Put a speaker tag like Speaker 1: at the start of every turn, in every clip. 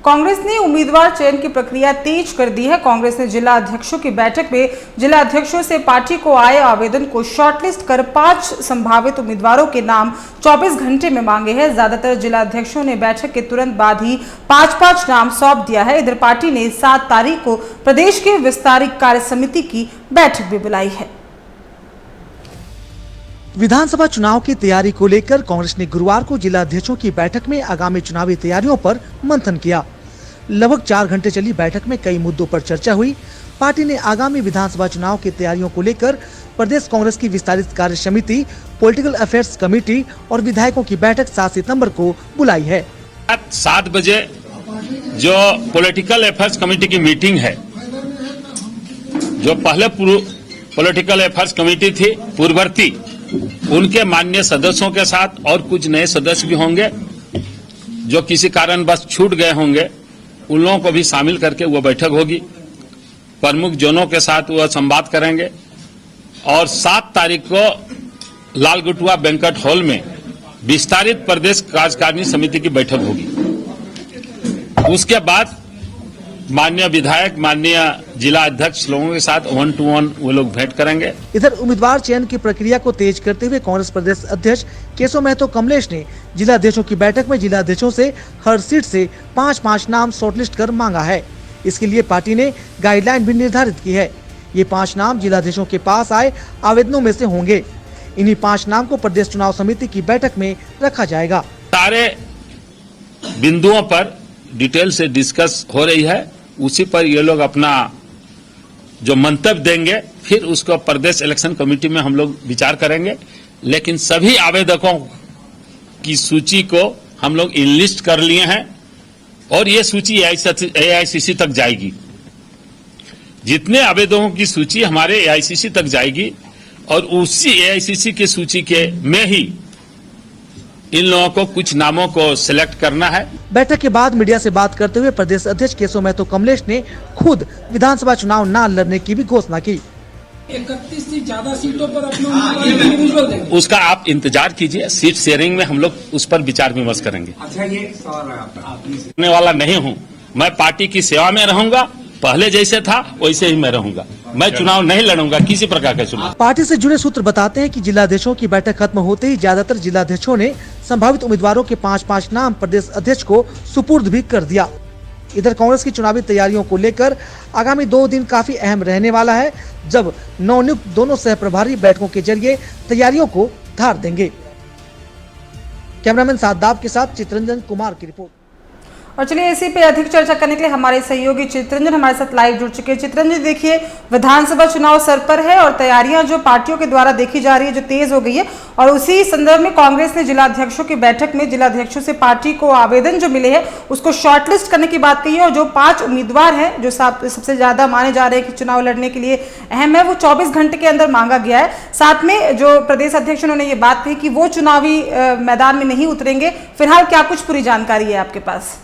Speaker 1: कांग्रेस ने उम्मीदवार चयन की प्रक्रिया तेज कर दी है। कांग्रेस ने जिला अध्यक्षों की बैठक में जिला अध्यक्षों से पार्टी को आए आवेदन को शॉर्टलिस्ट कर 5 संभावित उम्मीदवारों के नाम 24 घंटे में मांगे हैं। ज्यादातर जिला अध्यक्षों ने बैठक के तुरंत बाद ही 5-5 नाम सौंप दिया है। इधर पार्टी ने 7 तारीख को प्रदेश के विस्तारित कार्य समिति की बैठक भी बुलाई है।
Speaker 2: विधानसभा चुनाव की तैयारी को लेकर कांग्रेस ने गुरुवार को जिला अध्यक्षों की बैठक में आगामी चुनावी तैयारियों पर मंथन किया। लगभग 4 घंटे चली बैठक में कई मुद्दों पर चर्चा हुई। पार्टी ने आगामी विधानसभा चुनाव की तैयारियों को लेकर प्रदेश कांग्रेस की विस्तारित कार्य समिति, पॉलिटिकल अफेयर्स कमेटी और विधायकों की बैठक 7 सितंबर को बुलाई है।
Speaker 3: 7 बजे जो पॉलिटिकल अफेयर्स कमेटी की मीटिंग है, जो पहले पॉलिटिकल अफेयर्स कमेटी थी पूर्ववर्ती, उनके माननीय सदस्यों के साथ और कुछ नए सदस्य भी होंगे जो किसी कारणवश छूट गए होंगे, उन लोगों को भी शामिल करके वो बैठक होगी। प्रमुख जनों के साथ वो संवाद करेंगे और 7 तारीख को लालगुटुआ बैंक्वेट हॉल में विस्तारित प्रदेश कार्यकारिणी समिति की बैठक होगी। उसके बाद माननीय विधायक, माननीय जिला अध्यक्ष लोगों के साथ 1 to 1 वो लोग भेंट करेंगे।
Speaker 2: इधर उम्मीदवार चयन की प्रक्रिया को तेज करते हुए कांग्रेस प्रदेश अध्यक्ष केशव महतो कमलेश ने जिला अध्यक्षों की बैठक में जिला अध्यक्षों से हर सीट से 5-5 नाम शॉर्टलिस्ट कर मांगा है। इसके लिए पार्टी ने गाइडलाइन भी निर्धारित की है। ये 5 नाम जिला अध्यक्षों के पास आए आवेदनों में से होंगे। इन्हीं 5 नाम को प्रदेश चुनाव समिति की बैठक में रखा जाएगा।
Speaker 3: सारे बिंदुओं पर डिटेल से डिस्कस हो रही है, उसी पर ये लोग अपना जो मंतव्य देंगे, फिर उसको प्रदेश इलेक्शन कमेटी में हम लोग विचार करेंगे। लेकिन सभी आवेदकों की सूची को हम लोग इनलिस्ट कर लिए हैं और ये सूची एआईसीसी तक जाएगी। जितने आवेदकों की सूची हमारे एआईसीसी तक जाएगी और उसी एआईसीसी की सूची के में ही इन लोगों को कुछ नामों को सिलेक्ट करना है।
Speaker 2: बैठक के बाद मीडिया से बात करते हुए प्रदेश अध्यक्ष केशव महतो कमलेश ने खुद विधानसभा चुनाव न लड़ने की भी घोषणा की।
Speaker 4: 31 से ज्यादा सीटों पर अपना
Speaker 3: उसका आप इंतजार कीजिए। सीट शेयरिंग में हम लोग उस पर विचार विमर्श करेंगे।
Speaker 4: अच्छा, ये सवाल है आपका।
Speaker 3: वाला नहीं हूँ मैं, पार्टी की सेवा में रहूंगा। पहले जैसे था वैसे ही मैं रहूंगा। मैं चुनाव नहीं लड़ूंगा, किसी प्रकार का चुनाव।
Speaker 2: पार्टी से जुड़े सूत्र बताते हैं कि जिला अध्यक्षों की बैठक खत्म होते ही ज्यादातर जिला अध्यक्षों ने संभावित उम्मीदवारों के 5-5 नाम प्रदेश अध्यक्ष को सुपुर्द भी कर दिया। इधर कांग्रेस की चुनावी तैयारियों को लेकर आगामी 2 दिन काफी अहम रहने वाला है, जब नवनियुक्त दोनों सह प्रभारी बैठकों के जरिए तैयारियों को धार देंगे। कैमरामैन सादाब के साथ चित्रंजन कुमार की रिपोर्ट।
Speaker 1: और चलिए इसी पे अधिक चर्चा करने के लिए हमारे सहयोगी चित्रंजन हमारे साथ लाइव जुड़ चुके हैं। चित्रंजन, देखिए विधानसभा चुनाव सर पर है और तैयारियां जो पार्टियों के द्वारा देखी जा रही है जो तेज हो गई है, और उसी संदर्भ में कांग्रेस ने जिला अध्यक्षों की बैठक में जिला अध्यक्षों से पार्टी को आवेदन जो मिले हैं उसको शॉर्टलिस्ट करने की बात कही है। और जो 5 उम्मीदवार हैं जो सबसे ज्यादा माने जा रहे हैं कि चुनाव लड़ने के लिए अहम है, वो 24 घंटे के अंदर मांगा गया है। साथ में जो प्रदेश अध्यक्ष उन्होंने ये बात कही कि वो चुनावी मैदान में नहीं उतरेंगे। फिलहाल क्या कुछ पूरी जानकारी है आपके पास?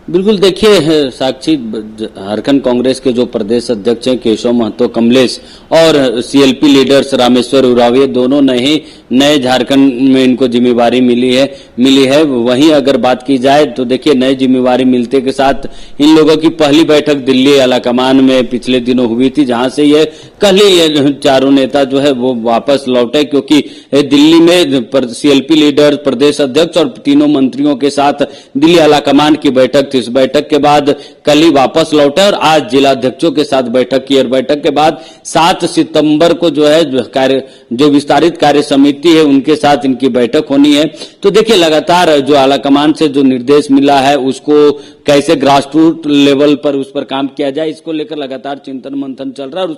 Speaker 5: बिल्कुल, देखिए साक्षी, झारखंड कांग्रेस के जो प्रदेश अध्यक्ष हैं केशव महतो कमलेश और सीएलपी लीडर्स रामेश्वर उरांव, दोनों नए झारखंड में इनको जिम्मेवारी मिली है। वहीं अगर बात की जाए तो देखिए नई जिम्मेवारी मिलते के साथ इन लोगों की पहली बैठक दिल्ली आलाकमान में पिछले दिनों हुई थी, जहां से ये कल ही ये चारों नेता जो है वो वापस लौटे, क्योंकि दिल्ली में सीएलपी लीडर, प्रदेश अध्यक्ष और तीनों मंत्रियों के साथ दिल्ली आलाकमान की बैठक। इस बैठक के बाद कल ही वापस लौटे और आज जिला अध्यक्षों के साथ बैठक की। और बैठक के बाद 7 सितंबर को जो है जो विस्तारित कार्य समिति है उनके साथ इनकी बैठक होनी है। तो देखिए लगातार जो आलाकमान से जो निर्देश मिला है उसको कैसे ग्रास रूट लेवल पर उस पर काम किया जाए, इसको लेकर लगातार चिंतन मंथन चल रहा है और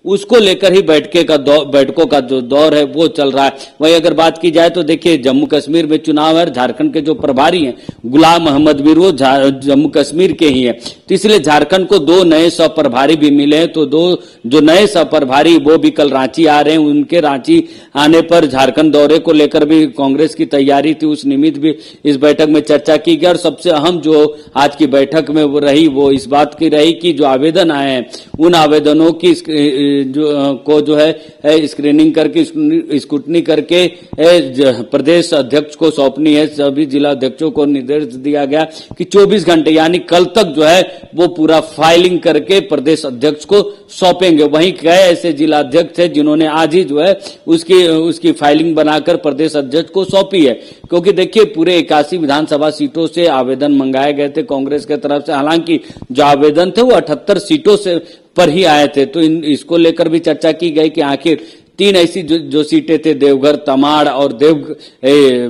Speaker 5: उसको लेकर ही बैठकों का जो दौर है वो चल रहा है। वहीं अगर बात की जाए तो देखिए जम्मू कश्मीर में चुनाव है, झारखंड के जो प्रभारी हैं गुलाम मोहम्मद मीर वो जम्मू कश्मीर के ही है, तो इसलिए झारखंड को 2 नए सह प्रभारी भी मिले हैं। तो 2 जो नए सह प्रभारी वो भी कल रांची आ रहे हैं। उनके रांची आने पर झारखंड दौरे को लेकर भी कांग्रेस की तैयारी थी, उस निमित्त भी इस बैठक में चर्चा की गई। और सबसे अहम जो आज की बैठक में वो रही, वो इस बात की रही कि जो आवेदन आए हैं उन आवेदनों की जो है स्क्रीनिंग करके स्क्रूटनी करके प्रदेश अध्यक्ष को सौंपनी है। सभी जिला अध्यक्षों को निर्देश दिया गया कि 24 घंटे यानी कल तक जो है वो पूरा फाइलिंग करके प्रदेश अध्यक्ष को सौंपेंगे। वहीं कई ऐसे जिला अध्यक्ष हैं जिन्होंने आज ही जो है उसकी फाइलिंग बनाकर प्रदेश अध्यक्ष को सौंपी है, क्योंकि देखिए पूरे 81 विधानसभा सीटों से आवेदन मंगाए गए थे कांग्रेस की तरफ से। हालांकि जो आवेदन थे वो 78 सीटों से पर ही आए थे। तो इसको लेकर भी चर्चा की गई कि आखिर 3 ऐसी जो सीटें थे, देवघर, तमाड़ और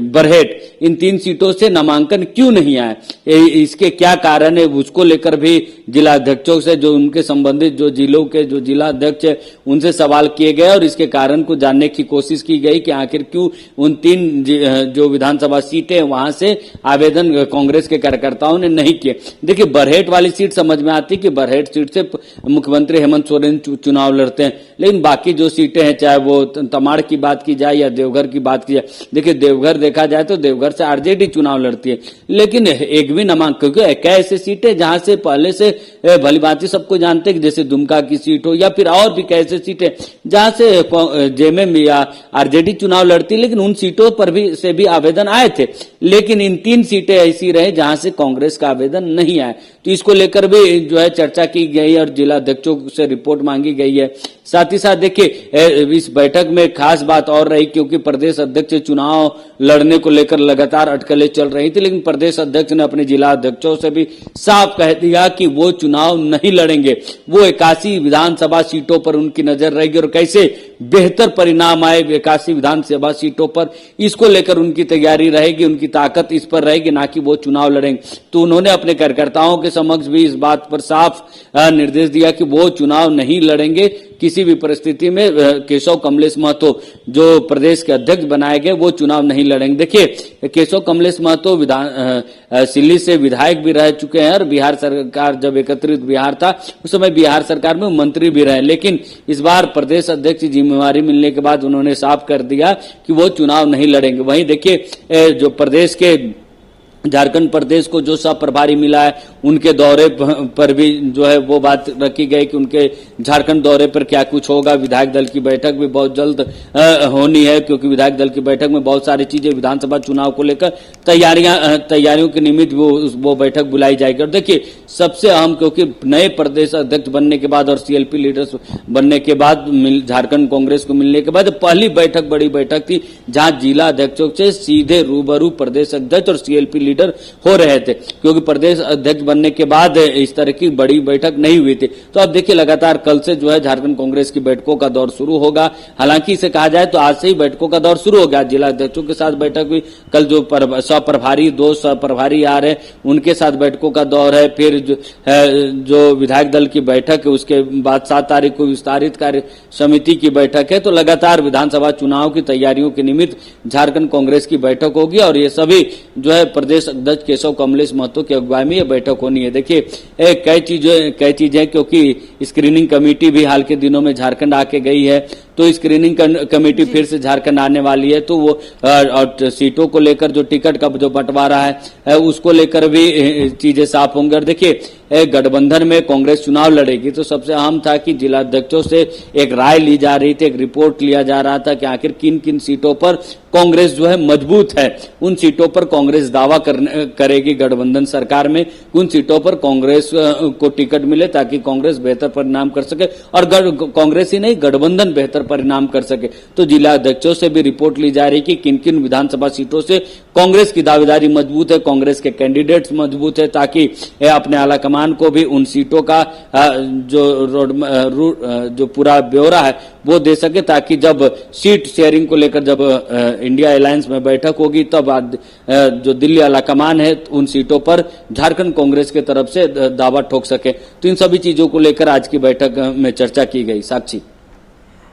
Speaker 5: बरहेट, इन 3 सीटों से नामांकन क्यों नहीं आए, इसके क्या कारण है, उसको लेकर भी जिला अध्यक्षों से जो उनके संबंधित जो जिलों के जो जिला अध्यक्ष है उनसे सवाल किए गए और इसके कारण को जानने की कोशिश की गई कि आखिर क्यों उन 3 जो विधानसभा सीटें वहां से आवेदन कांग्रेस के कार्यकर्ताओं ने नहीं किए। देखिए बरहेट वाली सीट समझ में आती कि बरहेट सीट से मुख्यमंत्री हेमंत सोरेन चुनाव लड़ते हैं, लेकिन बाकी जो सीटें हैं चाहे वो तमाड़ की बात की जाए या देवघर की बात की जाए, देखिए देवघर देखा जाए तो देवघर से आरजेडी चुनाव लड़ती है, लेकिन एक भी नामांकन, क्योंकि ऐसे सीटें जहां से पहले से भली भांति सबको जानते हैं, जैसे दुमका की सीट हो या फिर और भी कैसे सीटें जहां से जेएमएम या आरजेडी चुनाव लड़ती, लेकिन उन सीटों पर भी से भी आवेदन आए थे। लेकिन इन 3 सीटें ऐसी रहे जहां से कांग्रेस का आवेदन नहीं आया। तो इसको लेकर भी जो है चर्चा की गई और जिला अध्यक्षों से रिपोर्ट मांगी गई है। साथ ही साथ देखिए इस बैठक में खास बात और रही, क्योंकि प्रदेश अध्यक्ष चुनाव लड़ने को लेकर लगातार अटकलें चल रही थी, लेकिन प्रदेश अध्यक्ष ने अपने जिला अध्यक्षों से भी साफ कह दिया कि वो चुनाव नहीं लड़ेंगे। वो 81 विधानसभा सीटों पर उनकी नजर रहेगी और कैसे बेहतर परिणाम आए 81 विधानसभा सीटों पर, इसको लेकर उनकी तैयारी रहेगी, उनकी ताकत इस पर रहेगी, ना कि वो चुनाव लड़ेंगे। तो उन्होंने अपने कार्यकर्ताओं के समक्ष भी इस बात पर साफ निर्देश दिया कि वो चुनाव नहीं लड़ेंगे किसी भी परिस्थिति में। केशव कमलेश महतो जो प्रदेश के अध्यक्ष बनाए गए वो चुनाव नहीं लड़ेंगे। देखिए केशव कमलेश महतो सिल्ली से विधायक भी रह चुके हैं और बिहार सरकार जब एकत्रित बिहार था उस समय बिहार सरकार में मंत्री भी रहे, लेकिन इस बार प्रदेश अध्यक्ष की जिम्मेवारी मिलने के बाद उन्होंने साफ कर दिया कि वो चुनाव नहीं लड़ेंगे। वहीं देखिए जो प्रदेश के झारखंड प्रदेश को जो सह प्रभारी मिला है उनके दौरे पर भी जो है वो बात रखी गई कि उनके झारखंड दौरे पर क्या कुछ होगा। विधायक दल की बैठक भी बहुत जल्द होनी है, क्योंकि विधायक दल की बैठक में बहुत सारी चीजें विधानसभा चुनाव को लेकर तैयारियों के निमित्त वो बैठक बुलाई जाएगी। और देखिए सबसे अहम, क्योंकि नए प्रदेश अध्यक्ष बनने के बाद और सीएलपी लीडर्स बनने के बाद झारखंड कांग्रेस को मिलने के बाद पहली बैठक बड़ी बैठक थी जहां जिला अध्यक्षों से सीधे रूबरू प्रदेश अध्यक्ष और सीएलपी लीडर हो रहे थे, क्योंकि प्रदेश अध्यक्ष बनने के बाद इस तरह की बड़ी बैठक नहीं हुई थी। तो अब देखिए लगातार कल से जो है झारखंड कांग्रेस की बैठकों का दौर शुरू होगा। हालांकि इसे कहा जाए तो आज से ही बैठकों का दौर शुरू हो गया। जिला अध्यक्षों के साथ बैठक हुई, कल जो सह प्रभारी 2 सह प्रभारी आ रहे उनके साथ बैठकों का दौर है। फिर जो विधायक दल की बैठक है उसके बाद 7 तारीख को विस्तारित कार्य समिति की बैठक है। तो लगातार विधानसभा चुनाव की तैयारियों के निमित्त झारखंड कांग्रेस की बैठक होगी और ये सभी जो है प्रदेश अध्यक्ष केशव कमलेश महतो की अगुवाई में यह बैठक होनी है। देखिए कई चीजें क्योंकि स्क्रीनिंग कमेटी भी हाल के दिनों में झारखंड आके गई है, तो स्क्रीनिंग कमेटी फिर से झारखंड आने वाली है। तो वो और सीटों को लेकर जो टिकट का जो बंटवारा है उसको लेकर भी चीजें साफ होंगी। और देखिए गठबंधन में कांग्रेस चुनाव लड़ेगी, तो सबसे अहम था कि जिला अध्यक्षों से एक राय ली जा रही थी, एक रिपोर्ट लिया जा रहा था कि आखिर किन किन सीटों पर कांग्रेस जो है मजबूत है, उन सीटों पर कांग्रेस दावा करेगी गठबंधन सरकार में, उन सीटों पर कांग्रेस को टिकट मिले ताकि कांग्रेस बेहतर परिणाम कर सके और कांग्रेस ही नहीं गठबंधन बेहतर परिणाम कर सके। तो जिला अध्यक्षों से भी रिपोर्ट ली जा रही कि किन किन विधानसभा सीटों से कांग्रेस की दावेदारी मजबूत है, कांग्रेस के कैंडिडेट्स मजबूत है, ताकि अपने आला कमान को भी उन सीटों का जो पूरा ब्यौरा है वो दे सके, ताकि जब सीट शेयरिंग को लेकर जब इंडिया अलायंस में बैठक होगी तब जो दिल्ली आला कमान है उन सीटों पर झारखंड कांग्रेस की तरफ से दावा ठोक सके। तो इन सभी चीजों को लेकर आज की बैठक में चर्चा की गई। साक्षी।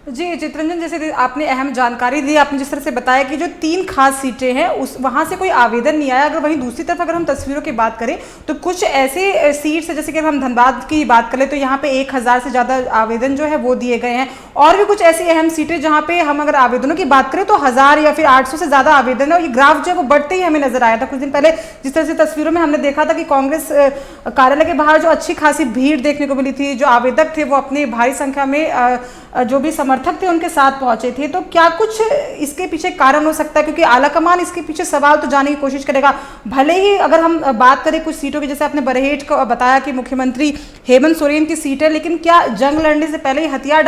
Speaker 1: जी चित्रंजन, जैसे आपने अहम जानकारी दी, आपने जिस तरह से बताया कि जो 3 खास सीटें हैं उस वहाँ से कोई आवेदन नहीं आया। अगर वहीं दूसरी तरफ अगर हम तस्वीरों की बात करें तो कुछ ऐसे सीट्स है, जैसे कि हम धनबाद की बात करें तो यहाँ पे 1000 से ज़्यादा आवेदन जो है वो दिए गए हैं। और भी कुछ ऐसी अहम सीटें जहाँ पे हम अगर आवेदनों की बात करें तो 1000 या फिर 800 से ज़्यादा आवेदन है। और ये ग्राफ जो है वो बढ़ते ही हमें नजर आया था। कुछ दिन पहले जिस तरह से तस्वीरों में हमने देखा था कि कांग्रेस कार्यालय के बाहर जो अच्छी खासी भीड़ देखने को मिली थी, जो आवेदक थे वो अपनी भारी संख्या में जो भी समर्थक थे उनके साथ पहुंचे थे। तो क्या कुछ इसके पीछे कारण हो सकता है, क्योंकि आलाकमान इसके पीछे सवाल तो जानने की कोशिश करेगा। भले ही अगर हम बात करें कुछ सीटों की, जैसे आपने बरहेट को बताया कि मुख्यमंत्री हेमंत सोरेन की सीट है, लेकिन क्या जंग लड़ने से पहले ही हथियार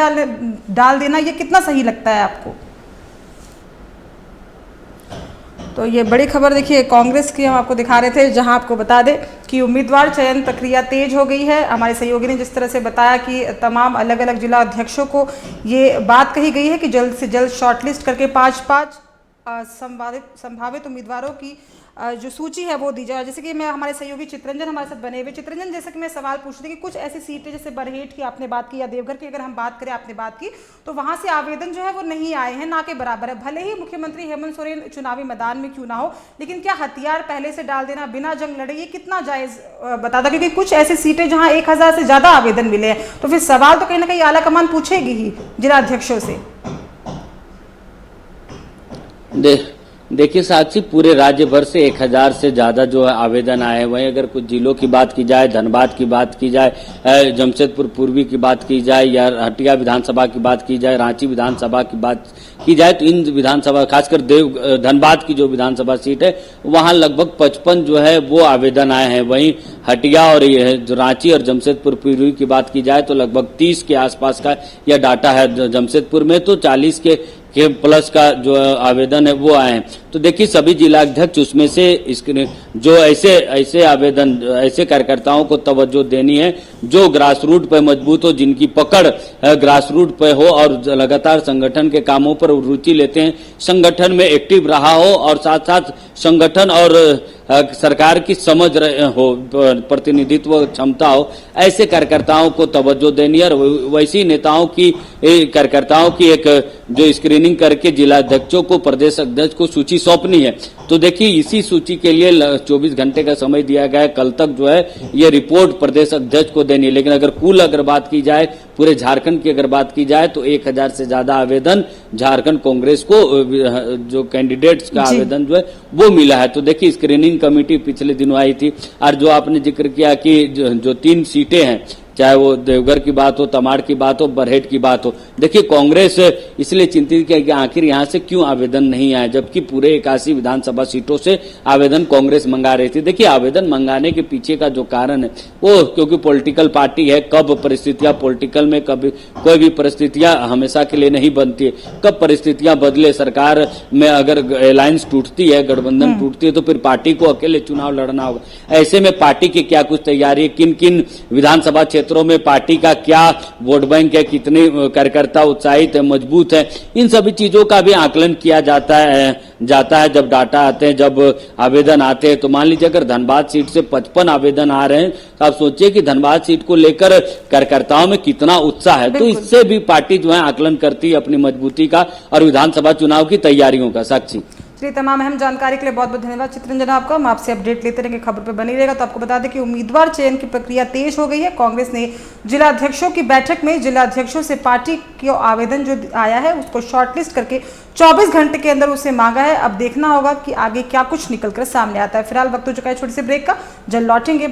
Speaker 1: डाल देना ये कितना सही लगता है आपको? तो ये बड़ी खबर देखिए कांग्रेस की हम आपको दिखा रहे थे, जहां आपको बता दें कि उम्मीदवार चयन प्रक्रिया तेज हो गई है। हमारे सहयोगी ने जिस तरह से बताया कि तमाम अलग अलग जिला अध्यक्षों को ये बात कही गई है कि जल्द से जल्द शॉर्टलिस्ट करके 5-5 संभावित उम्मीदवारों की जो सूची है वो दी जाए। जैसे कि मैं हमारे सहयोगी चित्रंजन हमारे साथ बने हुए। चित्रंजन, जैसे कि मैं सवाल पूछ रही थी कि कुछ ऐसी सीटें जैसे बरहेट की आपने बात की या देवघर की अगर हम बात करें आपने बात की, तो वहां से आवेदन जो है वो नहीं आए हैं, ना के बराबर है। भले ही मुख्यमंत्री हेमंत सोरेन चुनावी मैदान में क्यों ना हो, लेकिन क्या हथियार पहले से डाल देना बिना जंग लड़े ये कितना जायज बताता? क्योंकि कुछ ऐसी सीटें जहां 1000 से ज्यादा आवेदन मिले हैं, तो फिर सवाल तो कहीं ना कहीं आलाकमान पूछेगी ही जिला अध्यक्षों से।
Speaker 5: देखिए साक्षी, पूरे राज्य भर से 1000 से ज्यादा जो है आवेदन आए हैं। वहीं अगर कुछ जिलों की बात की जाए, धनबाद की बात की जाए, जमशेदपुर पूर्वी की बात की जाए, या हटिया विधानसभा की बात की जाए, रांची विधानसभा की बात की जाए, तो इन विधानसभा खासकर धनबाद की जो विधानसभा सीट है वहां लगभग 55 जो है वो आवेदन आए हैं। वहीं हटिया और रांची और जमशेदपुर पूर्वी की बात की जाए तो लगभग 30 के आसपास का यह डाटा है। जमशेदपुर में तो 40 के प्लस का जो आवेदन है वो आए हैं। तो देखिए सभी जिला अध्यक्ष उसमें से इसके जो ऐसे आवेदन ऐसे कार्यकर्ताओं को तवज्जो देनी है जो ग्रास रूट पे मजबूत हो, जिनकी पकड़ ग्रास रूट पे हो और लगातार संगठन के कामों पर रुचि लेते हैं, संगठन में एक्टिव रहा हो और साथ साथ संगठन और सरकार की समझ हो, प्रतिनिधित्व क्षमता हो, ऐसे कार्यकर्ताओं को तवज्जो देनी है। और वैसी नेताओं की कार्यकर्ताओं की एक जो स्क्रीनिंग करके जिला अध्यक्षों को प्रदेश अध्यक्ष को सूची सौंपनी है। तो देखिए इसी सूची के लिए 24 घंटे का समय दिया गया है। कल तक जो है ये रिपोर्ट प्रदेश अध्यक्ष को देनी है। लेकिन अगर कुल अगर बात की जाए, पूरे झारखंड की अगर बात की जाए तो 1000 से ज्यादा आवेदन झारखंड कांग्रेस को जो कैंडिडेट्स का आवेदन जो है वो मिला है। तो देखिए स्क्रीनिंग कमेटी पिछले दिनों आई थी। और जो आपने जिक्र किया कि जो 3 सीटें हैं, चाहे वो देवघर की बात हो, तमाड़ की बात हो, बरहेट की बात हो, देखिए कांग्रेस इसलिए चिंतित किया कि आखिर यहां से क्यों आवेदन नहीं आए, जबकि पूरे 81 विधानसभा सीटों से आवेदन कांग्रेस मंगा रही थी। देखिए आवेदन मंगाने के पीछे का जो कारण है वो क्योंकि पॉलिटिकल पार्टी है, कब परिस्थितियां पॉलिटिकल में कभी कोई भी परिस्थितियां हमेशा के लिए नहीं बनती है, कब परिस्थितियां बदले, सरकार में अगर अलायंस टूटती है, गठबंधन टूटती है, तो फिर पार्टी को अकेले चुनाव लड़ना होगा। ऐसे में पार्टी की क्या कुछ तैयारी है, किन किन विधानसभा क्षेत्रों में पार्टी का क्या वोट बैंक है, कितने कार्यकर्ता उत्साहित है, मजबूत है, इन सभी चीजों का भी आकलन किया जाता है जब डाटा आते हैं, जब आवेदन आते हैं। तो मान लीजिए अगर धनबाद सीट से 55 आवेदन आ रहे हैं तो आप सोचिए कि धनबाद सीट को लेकर कार्यकर्ताओं में कितना उत्साह है। तो इससे भी पार्टी जो है आकलन करती है अपनी मजबूती का और विधानसभा चुनाव की तैयारियों का। साक्षी,
Speaker 1: चलिए, तमाम अहम जानकारी के लिए बहुत बहुत धन्यवाद चित्रंजन आपका। हम आपसे अपडेट लेते रहेंगे, खबर पर बनी रहेगा। तो आपको बता दें कि उम्मीदवार चयन की प्रक्रिया तेज हो गई है। कांग्रेस ने जिला अध्यक्षों की बैठक में जिला अध्यक्षों से पार्टी के आवेदन जो आया है उसको शॉर्टलिस्ट करके 24 घंटे के अंदर उसे मांगा है। अब देखना होगा कि आगे क्या कुछ निकलकर सामने आता है। फिलहाल वक्त हो चुका है छोटी सी ब्रेक का, जल्द लौटेंगे।